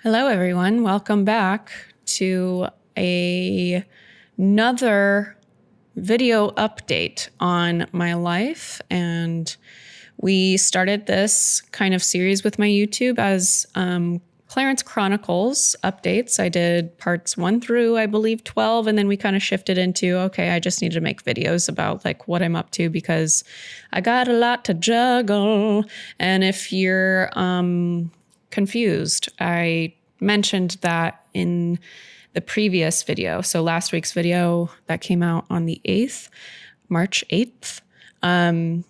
Hello, everyone. Welcome back to another video update on my life. And we started this kind of series with my YouTube as Clarence Chronicles updates. I did parts 1 through, I believe, 12. And then we kind of shifted into, okay, I just need to make videos about like what I'm up to because I got a lot to juggle. And if you're confused, I mentioned that in the previous video. So last week's video that came out on the 8th, March 8th. I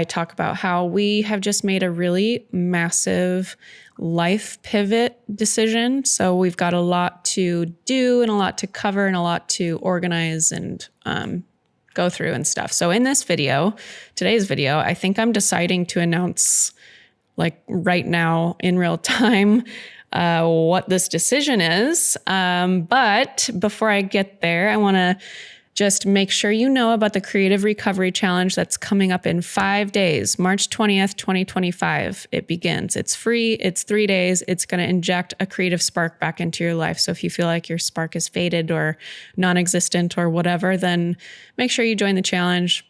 talk about how we have just made a really massive life pivot decision. So we've got a lot to do and a lot to cover and a lot to organize and go through and stuff. So in this video, today's video, I think I'm deciding to announce like right now in real time what this decision is. But before I get there, I want to just make sure you know about the Creative Recovery Challenge that's coming up in 5 days, March 20th, 2025. It begins. It's free. It's 3 days. It's going to inject a creative spark back into your life. So if you feel like your spark is faded or non-existent or whatever, then make sure you join the challenge.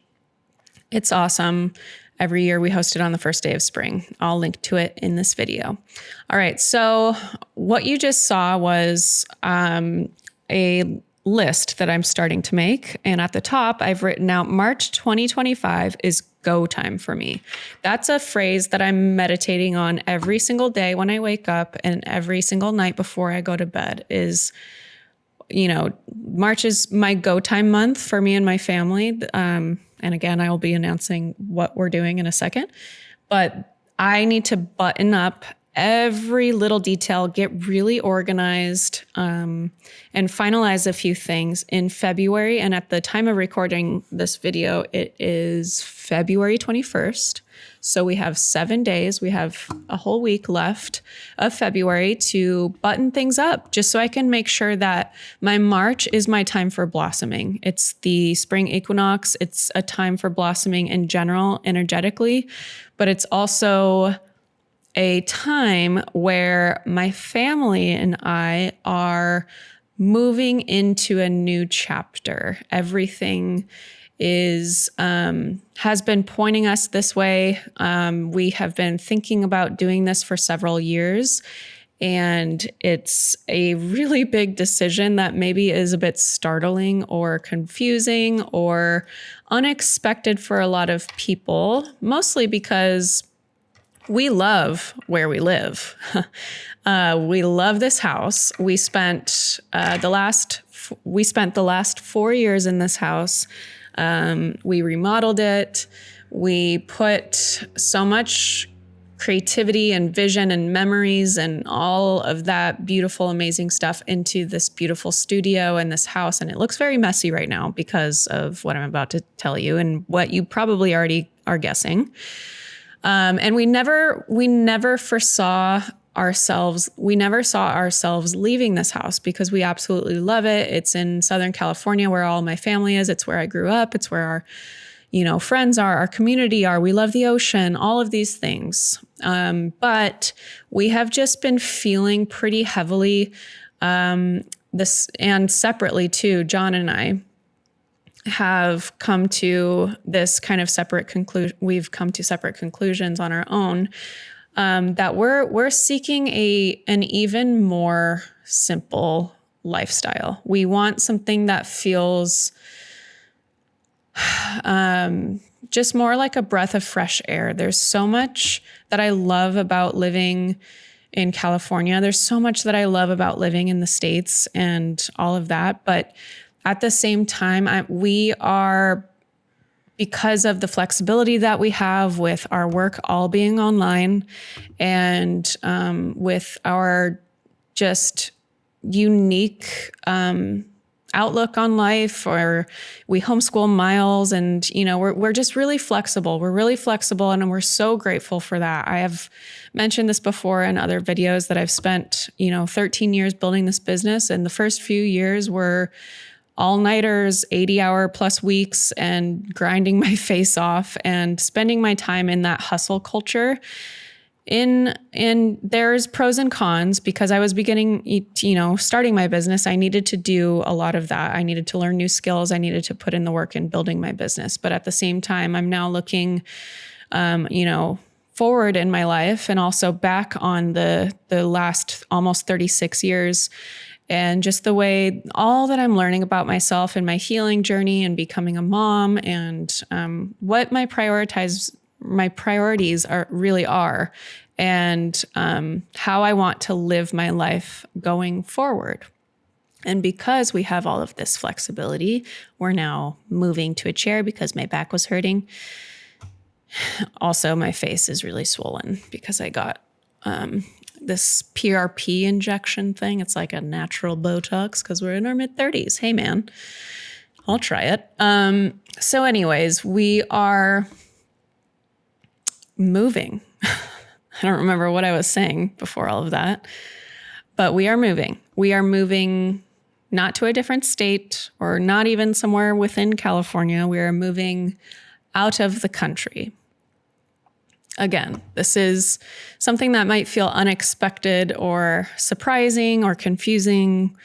It's awesome. Every year we host it on the first day of spring. I'll link to it in this video. All right. So what you just saw was a list that I'm starting to make. And at the top, I've written out March 2025 is go time for me. That's a phrase that I'm meditating on every single day when I wake up and every single night before I go to bed is, March is my go time month for me and my family. And again, I will be announcing what we're doing in a second, but I need to button up every little detail, get really organized, and finalize a few things in February. And at the time of recording this video, it is February 21st. So we have 7 days. We have a whole week left of February to button things up just so I can make sure that my March is my time for blossoming. It's the spring equinox. It's a time for blossoming in general, energetically, but it's also a time where my family and I are moving into a new chapter. Everything has been pointing us this way. We have been thinking about doing this for several years, and it's a really big decision that maybe is a bit startling or confusing or unexpected for a lot of people, mostly because we love where we live. We love this house. We spent the last 4 years in this house. We remodeled it. We put so much creativity and vision and memories and all of that beautiful, amazing stuff into this beautiful studio and this house. And it looks very messy right now because of what I'm about to tell you and what you probably already are guessing. And we never saw ourselves leaving this house because we absolutely love it. It's in Southern California where all my family is. It's where I grew up. It's where our, friends are, our community are. We love the ocean, all of these things. But we have just been feeling pretty heavily, this, and separately too, John and I have come to this kind of separate conclusion. We've come to separate conclusions on our own, that we're seeking an even more simple lifestyle. We want something that feels just more like a breath of fresh air. There's so much that I love about living in California. There's so much that I love about living in the States and all of that. But at the same time, we are, because of the flexibility that we have with our work all being online and with our just unique outlook on life, or we homeschool Miles, and we're just really flexible. We're really flexible, and we're so grateful for that. I have mentioned this before in other videos that I've spent 13 years building this business, and the first few years were all-nighters, 80-hour plus weeks, and grinding my face off and spending my time in that hustle culture. and there's pros and cons because I was starting my business. I needed to do a lot of that. I needed to learn new skills. I needed to put in the work in building my business. But at the same time, I'm now looking, forward in my life and also back on the last almost 36 years and just the way all that I'm learning about myself and my healing journey and becoming a mom and what my priorities really are and how I want to live my life going forward. And because we have all of this flexibility, we're now moving to a chair because my back was hurting. Also, my face is really swollen because I got this PRP injection thing. It's like a natural Botox because we're in our mid-30s. Hey, man, I'll try it. So anyways, we are moving. I don't remember what I was saying before all of that, but we are moving. We are moving not to a different state or not even somewhere within California. We are moving out of the country. Again, this is something that might feel unexpected or surprising or confusing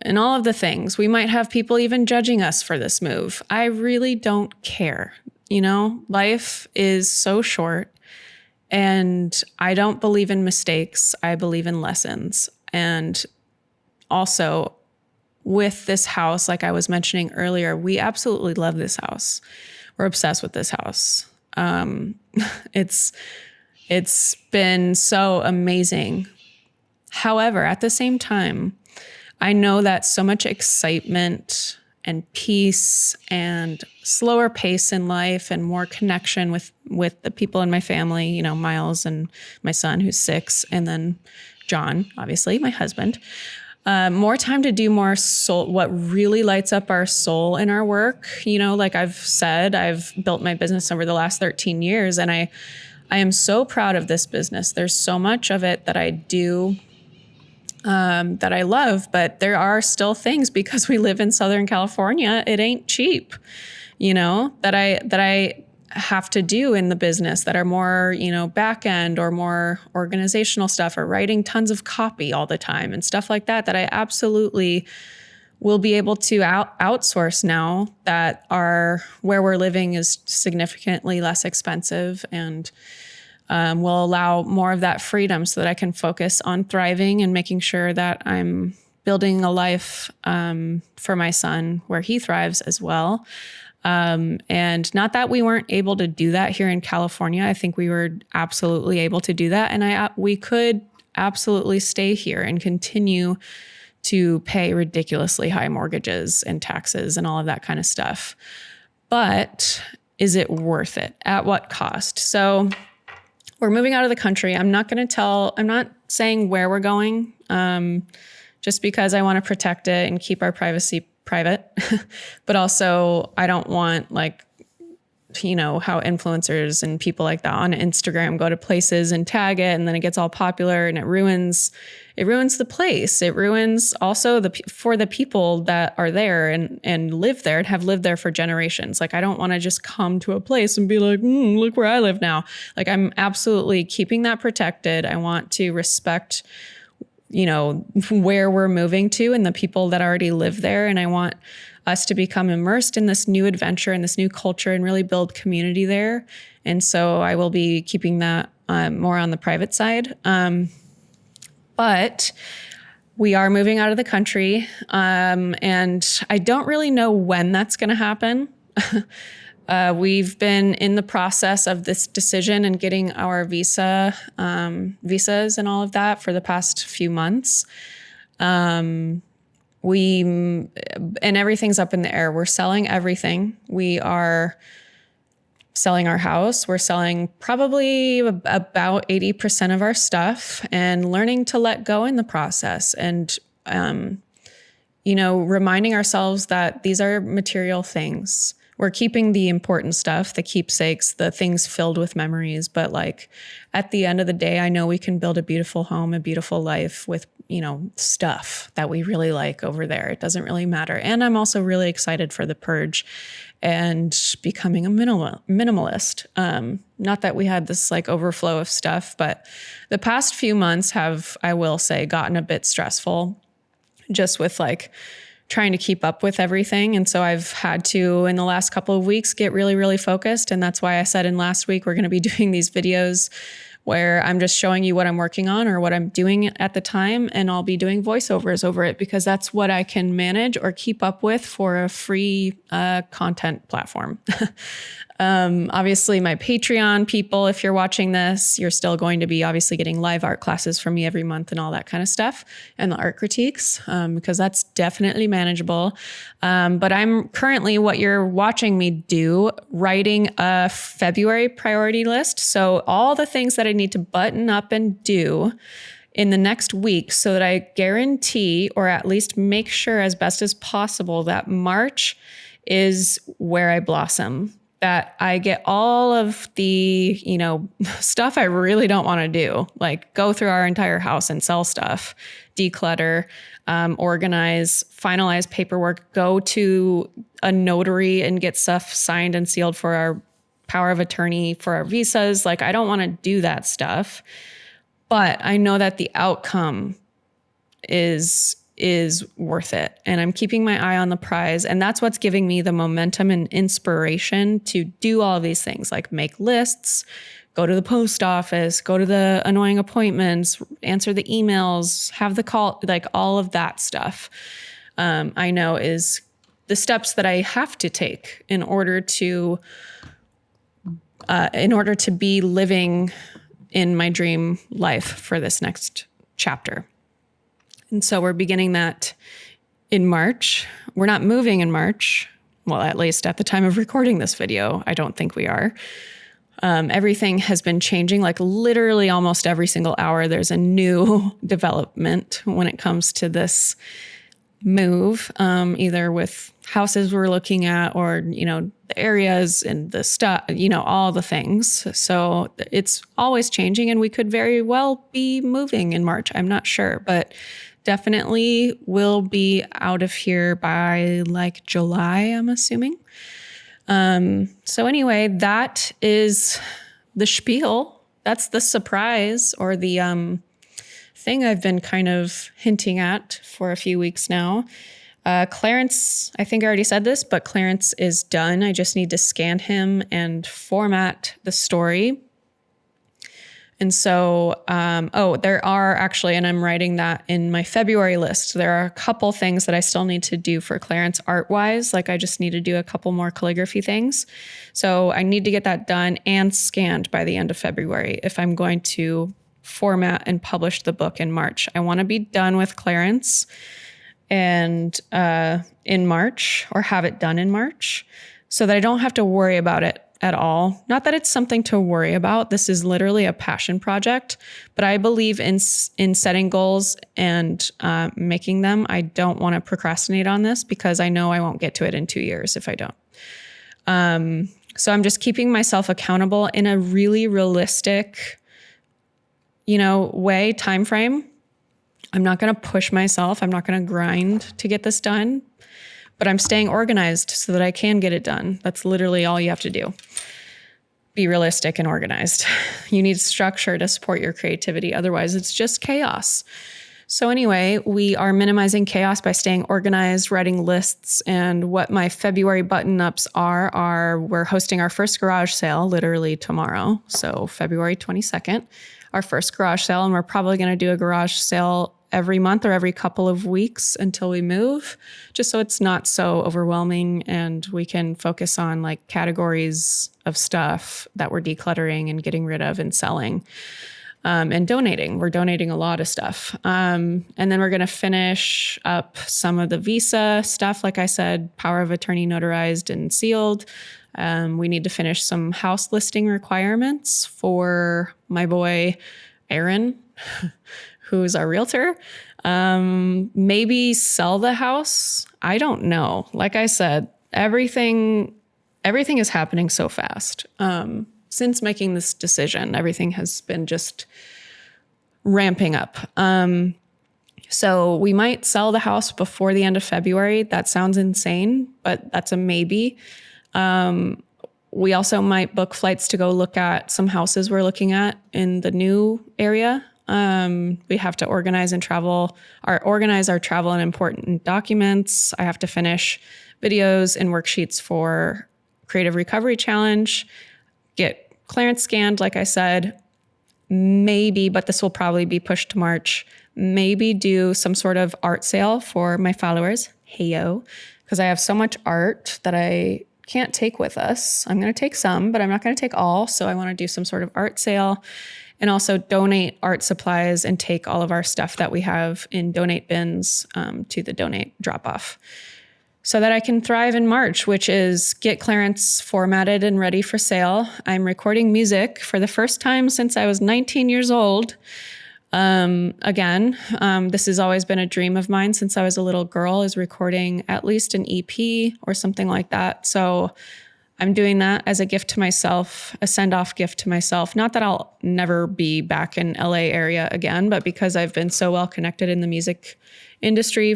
and all of the things. We might have people even judging us for this move. I really don't care. Life is so short and I don't believe in mistakes. I believe in lessons. And also with this house, like I was mentioning earlier, we absolutely love this house. We're obsessed with this house. It's been so amazing. However, at the same time, I know that so much excitement and peace and slower pace in life and more connection with the people in my family, Miles and my son who's 6, and then John, obviously my husband, more time to do more soul, what really lights up our soul in our work. Like I've said, I've built my business over the last 13 years and I am so proud of this business. There's so much of it that I do, that I love, but there are still things because we live in Southern California. It ain't cheap, that I have to do in the business that are more, back end or more organizational stuff or writing tons of copy all the time and stuff like that I absolutely will be able to outsource now that where we're living is significantly less expensive and will allow more of that freedom so that I can focus on thriving and making sure that I'm building a life for my son where he thrives as well. And not that we weren't able to do that here in California. I think we were absolutely able to do that. And we could absolutely stay here and continue to pay ridiculously high mortgages and taxes and all of that kind of stuff. But is it worth it? At what cost? So we're moving out of the country. I'm not saying where we're going, just because I want to protect it and keep our privacy private, but also I don't want how influencers and people like that on Instagram go to places and tag it and then it gets all popular and it ruins the place. It ruins also for the people that are there and live there and have lived there for generations. Like I don't want to just come to a place and be like, look where I live now. Like I'm absolutely keeping that protected. I want to respect where we're moving to and the people that already live there. And I want us to become immersed in this new adventure and this new culture and really build community there. And so I will be keeping that more on the private side. But we are moving out of the country. And I don't really know when that's going to happen. We've been in the process of this decision and getting our visas and all of that for the past few months. And everything's up in the air. We're selling everything. We are selling our house. We're selling probably about 80% of our stuff and learning to let go in the process. And, reminding ourselves that these are material things. We're keeping the important stuff, the keepsakes, the things filled with memories. But at the end of the day, I know we can build a beautiful home, a beautiful life with, stuff that we really like over there. It doesn't really matter. And I'm also really excited for the purge and becoming a minimalist. Not that we had this like overflow of stuff, but the past few months have, I will say, gotten a bit stressful just with like trying to keep up with everything. And so I've had to, in the last couple of weeks, get really, really focused. And that's why I said in last week, we're going to be doing these videos where I'm just showing you what I'm working on or what I'm doing at the time. And I'll be doing voiceovers over it because that's what I can manage or keep up with for a free content platform. Obviously, my Patreon people, if you're watching this, you're still going to be obviously getting live art classes from me every month and all that kind of stuff, and the art critiques, because that's definitely manageable. But I'm currently, what you're watching me do, writing a February priority list. So all the things that I need to button up and do in the next week so that I guarantee, or at least make sure as best as possible, that March is where I blossom. That I get all of the, stuff I really don't want to do, like go through our entire house and sell stuff, declutter, organize, finalize paperwork, go to a notary and get stuff signed and sealed for our power of attorney for our visas. Like, I don't want to do that stuff, but I know that the outcome is worth it. And I'm keeping my eye on the prize. And that's what's giving me the momentum and inspiration to do all of these things, like make lists, go to the post office, go to the annoying appointments, answer the emails, have the call, like all of that stuff. I know is the steps that I have to take in order to be living in my dream life for this next chapter. And so we're beginning that in March. We're not moving in March. Well, at least at the time of recording this video, I don't think we are. Everything has been changing, like literally almost every single hour. There's a new development when it comes to this move, either with houses we're looking at or, the areas and the stuff, all the things. So it's always changing, and we could very well be moving in March. I'm not sure, but definitely will be out of here by like July, I'm assuming. So anyway, that is the spiel. That's the surprise, or the thing I've been kind of hinting at for a few weeks now. Clarence, I think I already said this, but Clarence is done. I just need to scan him and format the story. And so, there are actually, and I'm writing that in my February list, there are a couple things that I still need to do for Clarence art-wise. Like I just need to do a couple more calligraphy things. So I need to get that done and scanned by the end of February if I'm going to format and publish the book in March. I want to be done with Clarence and in March, or have it done in March, so that I don't have to worry about it at all. Not that it's something to worry about. This is literally a passion project, but I believe in setting goals and making them. I don't want to procrastinate on this because I know I won't get to it in 2 years if I don't. So I'm just keeping myself accountable in a really realistic, time frame. I'm not going to push myself. I'm not going to grind to get this done. But I'm staying organized so that I can get it done. That's literally all you have to do. Be realistic and organized. You need structure to support your creativity. Otherwise, it's just chaos. So anyway, we are minimizing chaos by staying organized, writing lists. And what my February button-ups are we're hosting our first garage sale literally tomorrow. So February 22nd, our first garage sale. And we're probably going to do a garage sale every month or every couple of weeks until we move, just so it's not so overwhelming and we can focus on like categories of stuff that we're decluttering and getting rid of and selling, and donating. We're donating a lot of stuff. And then we're going to finish up some of the visa stuff. Like I said, power of attorney notarized and sealed. We need to finish some house listing requirements for my boy, Aaron, who's our realtor. Maybe sell the house. I don't know. Like I said, everything is happening so fast. Since making this decision, everything has been just ramping up. So we might sell the house before the end of February. That sounds insane, but that's a maybe. We also might book flights to go look at some houses we're looking at in the new area. We have to organize our travel and important documents. I have to finish videos and worksheets for Creative Recovery Challenge, get clearance scanned, like I said, maybe, but this will probably be pushed to March, maybe do some sort of art sale for my followers. Heyo, because I have so much art that I can't take with us. I'm going to take some, but I'm not going to take all. So I want to do some sort of art sale and also donate art supplies and take all of our stuff that we have in donate bins to the donate drop off so that I can thrive in March, which is get clearance formatted and ready for sale. I'm recording music for the first time since I was 19 years old. This has always been a dream of mine since I was a little girl, is recording at least an EP or something like that. So I'm doing that as a gift to myself, a send-off gift to myself. Not that I'll never be back in LA area again, but because I've been so well connected in the music industry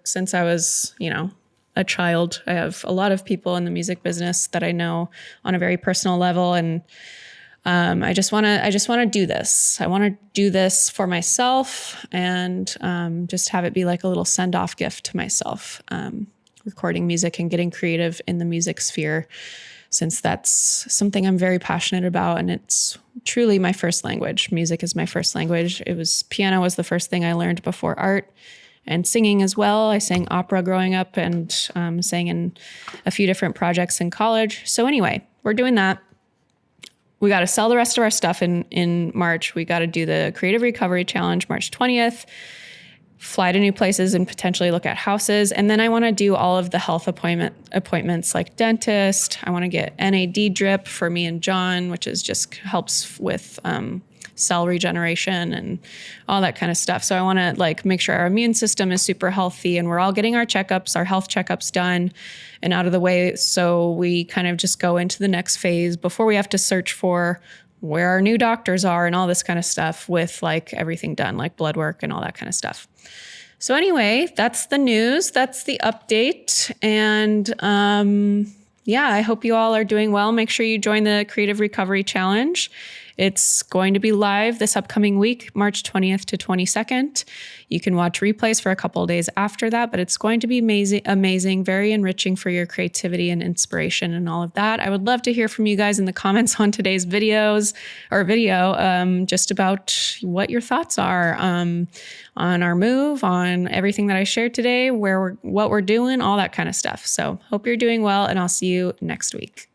since I was, a child. I have a lot of people in the music business that I know on a very personal level, and I just want to do this. I want to do this for myself and just have it be like a little send-off gift to myself, recording music and getting creative in the music sphere, since that's something I'm very passionate about. And it's truly my first language. Music is my first language. Piano was the first thing I learned before art, and singing as well. I sang opera growing up and sang in a few different projects in college. So anyway, we're doing that. We got to sell the rest of our stuff in March. We got to do the Creative Recovery Challenge March 20th, fly to new places and potentially look at houses. And then I want to do all of the health appointments like dentist. I want to get NAD drip for me and John, which just helps with cell regeneration and all that kind of stuff. So I want to make sure our immune system is super healthy and we're all getting our health checkups done and out of the way. So we kind of just go into the next phase before we have to search for where our new doctors are and all this kind of stuff, with everything done, like blood work and all that kind of stuff. So anyway, that's the news. That's the update. And I hope you all are doing well. Make sure you join the Creative Recovery Challenge. It's going to be live this upcoming week, March 20th to 22nd. You can watch replays for a couple of days after that, but it's going to be amazing, very enriching for your creativity and inspiration and all of that. I would love to hear from you guys in the comments on today's video, just about what your thoughts are on our move, on everything that I shared today, what we're doing, all that kind of stuff. So hope you're doing well, and I'll see you next week.